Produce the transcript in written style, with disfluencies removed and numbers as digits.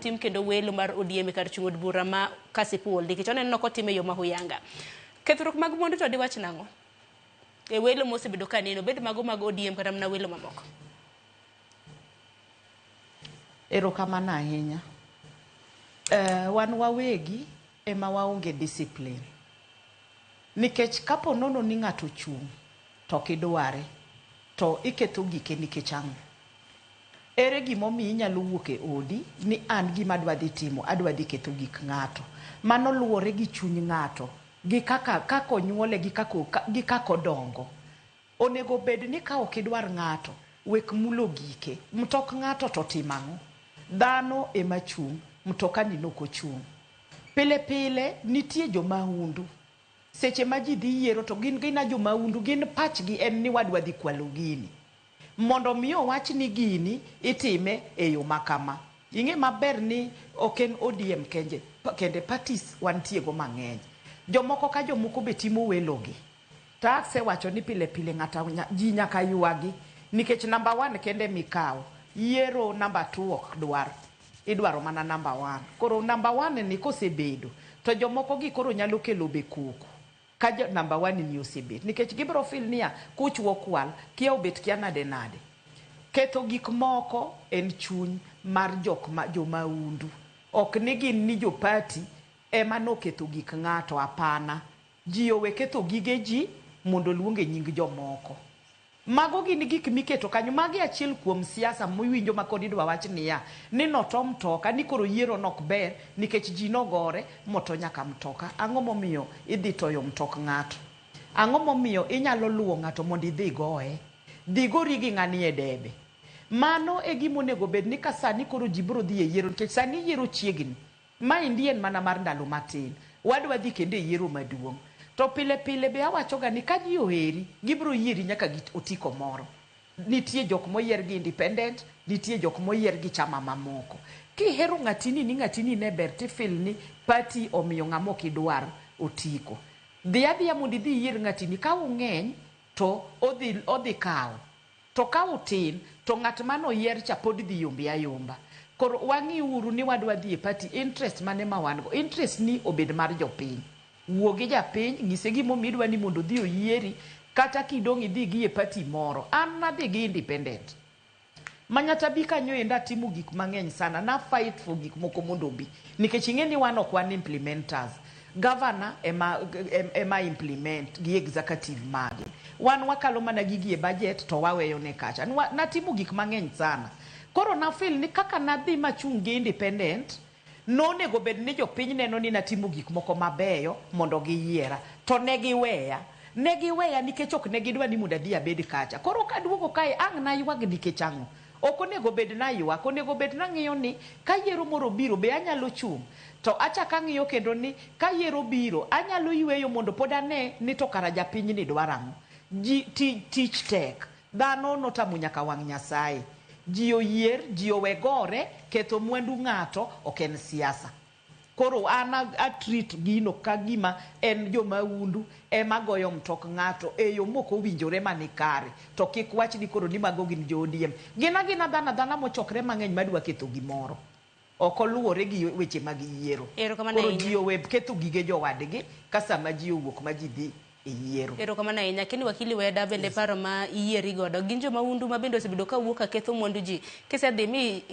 otim kendo welo mar ODM kar chung od bura ma Kasipul nikech oneno kotime yo mahuyanga. Kethruok mag mwandu to diwach nango e welo mosebedo kaneno bed mago mag ODM kata mna welo mamoko. Erokamano ahinya. Wan wawegi ema waonge discipline. Nikech kapo nono ni ng'ato chung' to kidware to iketo gike nikech ang'o. Ere gimomiyo inyalo wuok e odi ni an gima adwa dhi timo, adwa dhi keto gik ng'ato. Mano luwore gi chuny ng'ato, gi kaka onyuole gi kaka odongo. Onego bed ni ka ok idwar ng'ato, wek mulo gike. Mtok ng'ato to timang'o. Dhano ema chung', mtokani noko chung'. Pile pile nitie jomahundu. Seche ma ji dhi yiero to gin jomahundu, gin pachgi en ni wadwa dhi kwalo gini. Mondo miyo wach ni gini itime e yo makama. Ing'e maber ni ok en ODM kende parties wantiego mang'eny. Jomoko ka jomoko be timo welogi. Takse wacho ni pile pile ng'ata ji nyaka yuagi nikech number 1 kende mikao. Yiero number 2 ok dwar. Idwaro mana number 1. Koro number 1 ni kosebedo to jomoko gi koro nyalo kelo be koko. Ka number 1 ni osebet nikech gibro feel niya kuchwo kwal kia obet kia nade. Ketho gik moko en chuny mar jomaundu. Ok ni gin ni jopati ema no ketho gik ng'ato, apana. Ji owe ketho gige ji mondo luonge nying jomoko. Mago gin gik miketo kanyo. Magi achiel kuom siasa miwinjo ma kod idwa wach niya ni noto mtoka ni koro yiero nok ber nikech ji nogore moto nyaka mtoka. Ang'o momiyo idhi toyo mtok ng'ato? Ang'o momiyo inyalo luwo ng'ato mondo idhi goye? Dhi gori gi ng'ani e debe. Mano e gima onego bed ni ka sani koro ji biro dhi e yiero nikech sani yiero chiegni. Ma indien mana mar ndalo matin. Wadwa dhi kende yiero maduong'. To pile pile be awachoga ni ka ji oheri, gibiro yieri nyaka otiko moro. Nitie jok moyier gi independent, nitie jok moyier gi chama mamoko. Kihero ng'atini ni ng'atini ne ber tifil ni party omiyo ng'amo kidwar otiko. Dhi adhiya mondo idhi yier ng'atini ka ung'eny to odhi kawo. To ka utin to ng'at mano yier cha pod dhi yombe ayomba. Koro wang'i uru ni wadwa dhi e party interest mane ma wan go. Interest ni obed mar jopiny. Wuogi japiny ng'ise gimomiyo idwa ni mondo dhi oyieri kata kidong' idhi gi e party moro. An nadhi gi independent. Manyata bi kanyo enda timo gik mang'eny sana. Na fight for gik moko mondo bi. Nikech ing'e ni wan ok wan implementers. Governor ema implement gi executive magi. Wan wakalo mana gigi e budget to waweyo ne kacha. Natimo gik mang'eny sana. Koro na feel ni kaka nadhi machung' gi independent nonego bed ni jopiny neno ni natimo gik moko mabeyo mondo giyiera. To negiweya nikech ok negidwa ni mondo adhi abed kacha. Koro kaduogo kae ang' na ywag nikech ang'o. Ok onego bed na ywak, onego bed na ng'iyo ni ka yiero moro biro be anyalo chung'. To achaka ng'iyo kendo ni ka yiero biro anyalo yweyo mondo pod ane ni to kara japiny ni dwaro ang'o. Tich tek. Dhano notamo nyaka wang' Nyasaye. Ji oyier, ji owe gore, ketho mwandu ng'ato ok en siasa. Koro a treat gino ka gima en jomaundu ema goyo mtok ng'ato e yo moko winjore mani kare. To kik wach ni koro ni mago gin jo ODM. Gina dhana mochokre mang'eny madwa ketho gimoro. Ok oluwore gi weche mag yiero. Koro ji owe ketho gige jowadgi ka sama ji owuok ma ji dhi e yiero. Erokamano ahinya. Kendo wakili Weda bende paro ma iyieri godo. Gin jomaundu ma bende osebedo ka wuok ka ketho mwandu ji. Kisedhi mi